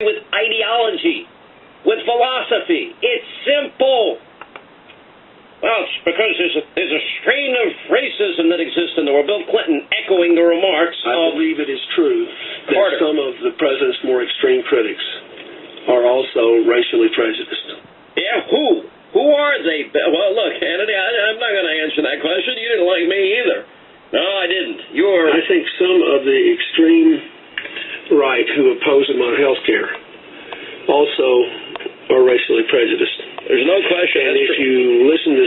with ideology, with philosophy. It's simple. Well, it's because there's a strain of racism that exists in the world. Bill Clinton echoing the remarks I believe it is true that some of the president's more extreme critics are also racially prejudiced. Yeah, who? Who are they? Well, look, Hannity, I'm not going to answer that question. You didn't like me either. No, I didn't. I think some of the extreme right who oppose him on health care also are racially prejudiced. There's no question. And if you listen to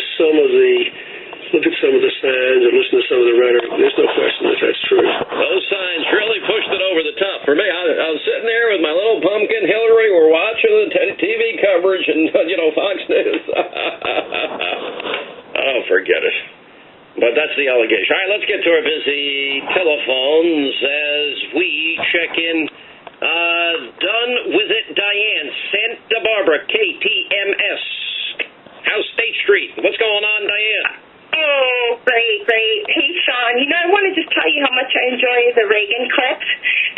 look at some of the signs and listen to some of the rhetoric, there's no question that that's true. Those signs really pushed it over the top. For me, I was sitting there with my little pumpkin Hillary. We're watching the TV coverage and, Fox News. Oh, forget it. But that's the allegation. All right, let's get to our busy telephones as we check in. Done with it, Dianne, Santa Barbara, KTMS. How's State Street? What's going on, Dianne? Oh, great. Hey, Sean, I want to just tell you how much I enjoy the Reagan clips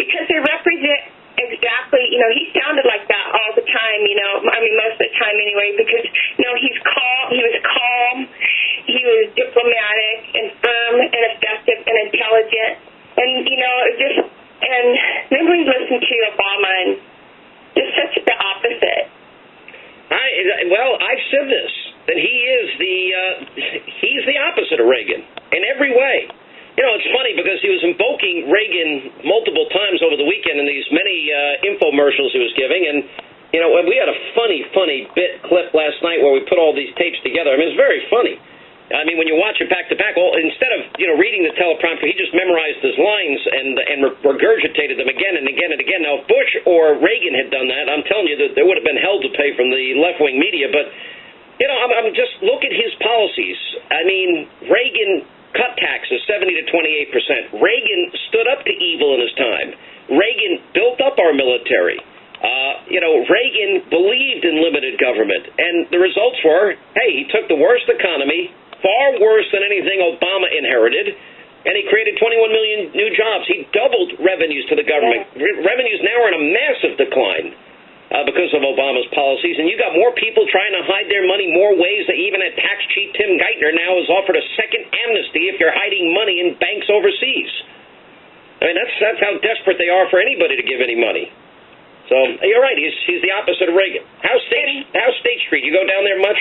because they represent exactly, he sounded like that all the time, most of the time anyway, because, he's calm, he was calm, he was diplomatic and firm and effective and intelligent, and, and then we listened to Obama and just such the opposite. I've said this, that he's the opposite of Reagan in every way. It's funny because he was invoking Reagan multiple times over the weekend in these many infomercials he was giving, and we had a funny bit clip last night where we put all these tapes together. It was very funny. When you watch it back to back, instead of reading the teleprompter, he just memorized his lines and regurgitated them again and again and again. Now, if Bush or Reagan had done that, I'm telling you that there would have been hell to pay from the left-wing media. But I'm just look at his policies. Reagan cut taxes 70 to 28%. Reagan stood up to evil in his time. Reagan built up our military. Reagan believed in limited government, and the results were, he took the worst economy, far worse than anything Obama inherited, and he created 21 million new jobs. He doubled revenues to the government. Revenues now are in a massive decline because of Obama's policies, and you got more people trying to hide their money more ways that even a tax cheat Tim Geithner now has offered a second amnesty if you're hiding money in banks overseas. That's how desperate they are for anybody to give any money. So you're right. He's the opposite of Reagan. How's State Street? You go down there much?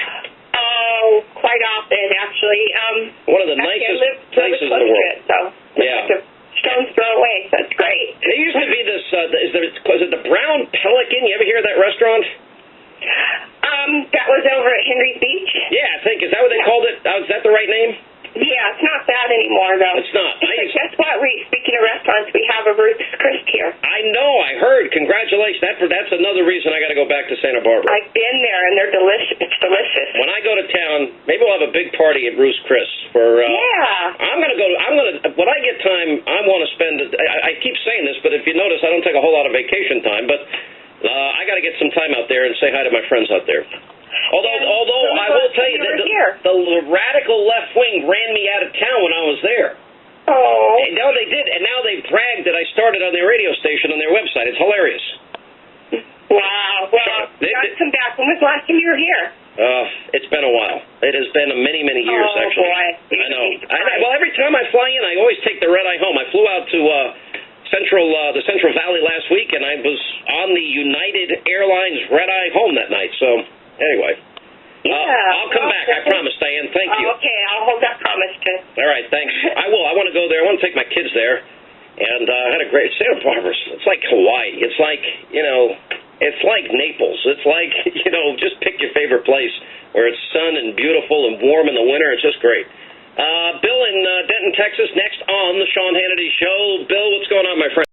Oh, quite often, actually. One of the nicest places in the world. So it's like a stone's throw away, so it's great. There used to be this, is it the Brown Pelican? You ever hear of that restaurant? That was over at Henry's Beach? Yeah, I think. Is that what they called it? Is that the right name? Yeah, it's not that anymore, though. It's not. Guess what? Speaking of restaurants, we have a Ruth's Chris here. I know. I heard. Congratulations. That's another reason I got to go back to Santa Barbara. I've been there, and they're delicious. It's delicious. When I go to town, maybe we'll have a big party at Ruth's Chris for. Yeah. When I get time, I want to spend. I keep saying this, but if you notice, I don't take a whole lot of vacation time. But I got to get some time out there and say hi to my friends out there. Although I will tell you that the radical left wing ran me out of town when I was there. Oh. No, they did, and now they bragged that I started on their radio station on their website. It's hilarious. Wow. Well, you got to come back. When was the last time you were here? It's been a while. It has been many years, actually. Boy. I know. Well, every time I fly in, I always take the red-eye home. I flew out to the Central Valley last week, and I was on the United Airlines red-eye home that night. So, anyway. I'll come back. I promise, Dianne. Thank you. Okay, I'll hold that promise, too. All right, thanks. I will. I want to go there. I want to take my kids there. And I had a great Santa Barbara. It's like Hawaii. It's like, it's like Naples. It's like, just pick your favorite place where it's sun and beautiful and warm in the winter. It's just great. Bill in Denton, Texas, next on the Sean Hannity Show. Bill, what's going on, my friend?